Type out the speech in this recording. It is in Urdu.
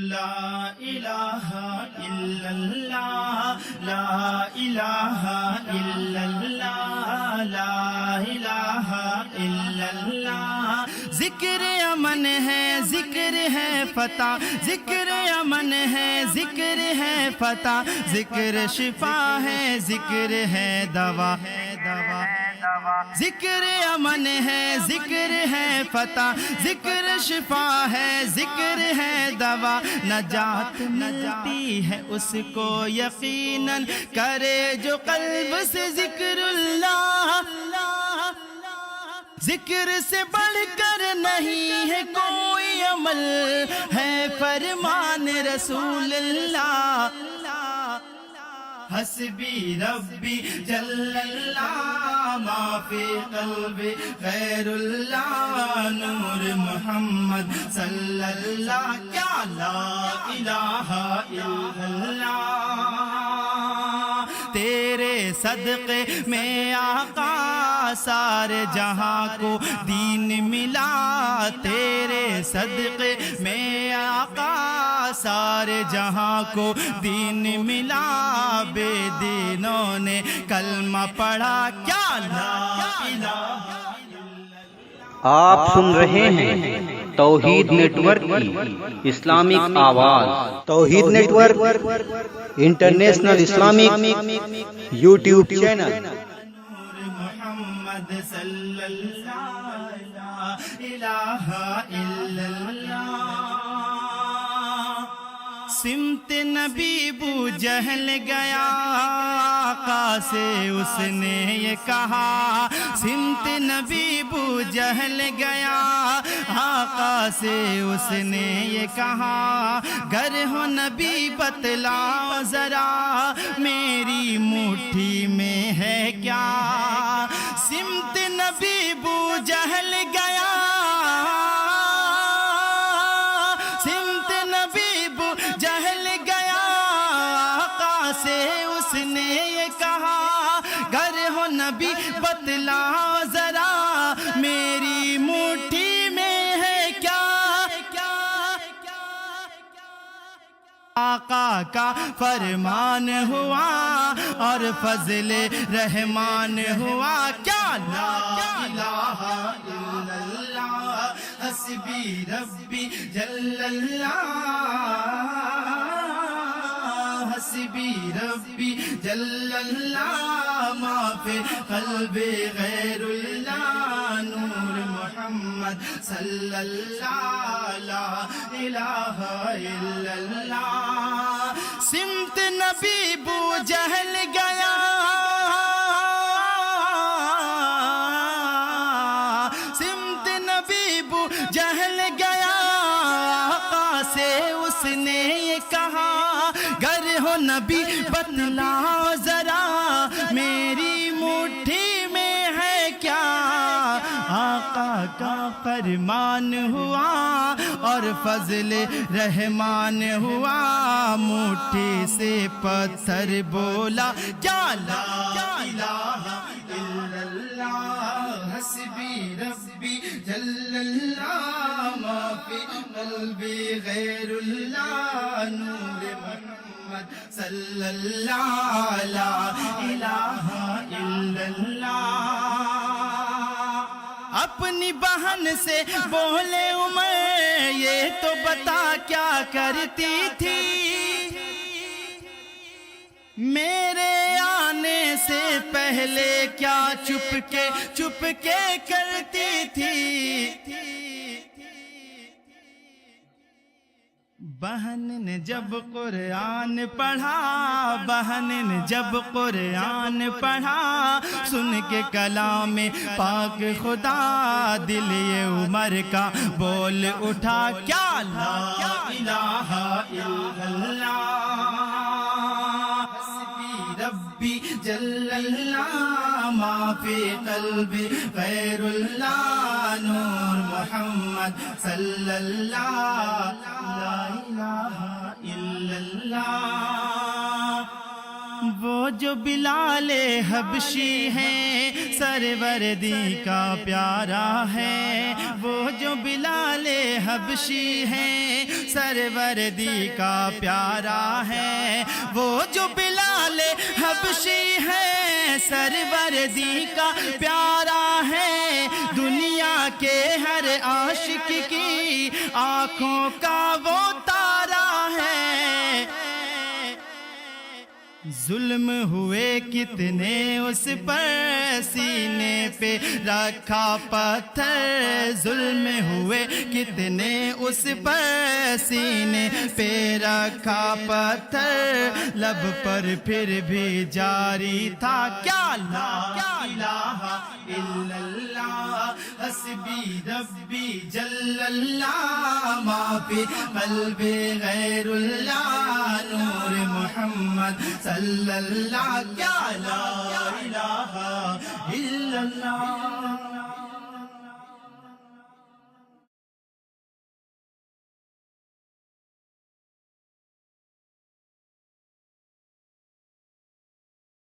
لا الہ الا اللہ لا الہ الا اللہ لا الہ الا اللہ ذکر امن ہے ذکر ہے فتح ذکر امن ہے ذکر ہے فتح ذکر شفا ہے ذکر ہے دوا ذکر امن ہے ذکر ہے فتح ذکر شفا ہے ذکر ہے دوا نجات ملتی ہے اس کو یقیناً کرے جو قلب سے ذکر اللہ ذکر سے بڑھ کر نہیں ہے کوئی عمل ہے فرمان رسول اللہ حسبی ربی جل اللہ ما فی قلبی غیر اللہ نور محمد صلی اللہ کیا لا الہ الا اللہ تیرے صدقے میں آقا سارے جہاں کو دین ملا تیرے صدقے میں آقا سارے جہاں کو دین ملا بے دینوں نے کلمہ پڑھا کیا لا الہ آپ سن رہے ہیں توحید نیٹ ورک کی اسلامک آواز توحید network international Islamic YouTube channel Muhammad صلی اللہ لا الہ الا اللہ سمت نبی بو جہل گیا آقا سے اس نے یہ کہا سمت نبی بو جہل گیا آقا سے اس نے یہ کہا گر ہو نبی بتلاؤ ذرا میری مٹھی میں ہے کیا سمت نبی بو جہل گیا سمت نبی بو جہل گیا آقا سے اس نے یہ کہا گر ہو نبی بتلاؤ ذرا میری مٹھی میں ہے کیا آقا کا فرمان ہوا اور فضل رحمان ہوا کیا لا الہ الا اللہ حسبی ربی جل اللہ حسبی ربی جل اللہ ما فی قلبی غیر اللہ نور محمد صلی اللہ لا الہ الا اللہ سمت نبی بو جہل گیا سمت نبی بو جہل گیا آقا سے اس نے یہ کہا گر ہو نبی بتلاؤ ذرا میری مٹھی میں ہے کیا آقا کا فرمان ہوا اور فضل رحمان ہوا مٹھی سے پتھر بولا کیا لا الہ الا اللہ حسبی ربی جل اللہ ما فی قلبی غیر اللہ نور محمد صلی اللہ لا الہ الا اللہ اپنی بہن سے بولے عمر یہ تو بتا کیا کرتی تھی میرے آنے سے پہلے کیا چپ کے کرتی تھی بہن نے جب قرآن پڑھا بہن نے جب قرآن پڑھا سن کے کلام پاک خدا دل یہ عمر کا بول اٹھا کیا لا الہ الا اللہ حسبی ربی جل اللہ ما فی قلبی غیر اللہ نور محمد صلی اللہ لا الہ الا اللہ وہ جو بلال حبشی ہے سروردی کا پیارا ہے وہ جو بلال حبشی ہے سروردی کا پیارا ہے، وہ جو بلال حبشی ہے سروردی کا پیارا ہے، دنیا کے ہر عاشق کی آنکھوں کا وہ تارا ہے۔ ظلم ہوئے کتنے اس پر سینے پہ رکھا پتھر، ظلم ہوئے کتنے اس پر سینے پہ رکھا پتھر، لب پر پھر بھی جاری تھا کیا لا الہ الا اللہ حسبی ربی جل اللہ، ما فی قلب غیر اللہ نور محمد صلی اللہ، کیا لا الہ الا اللہ۔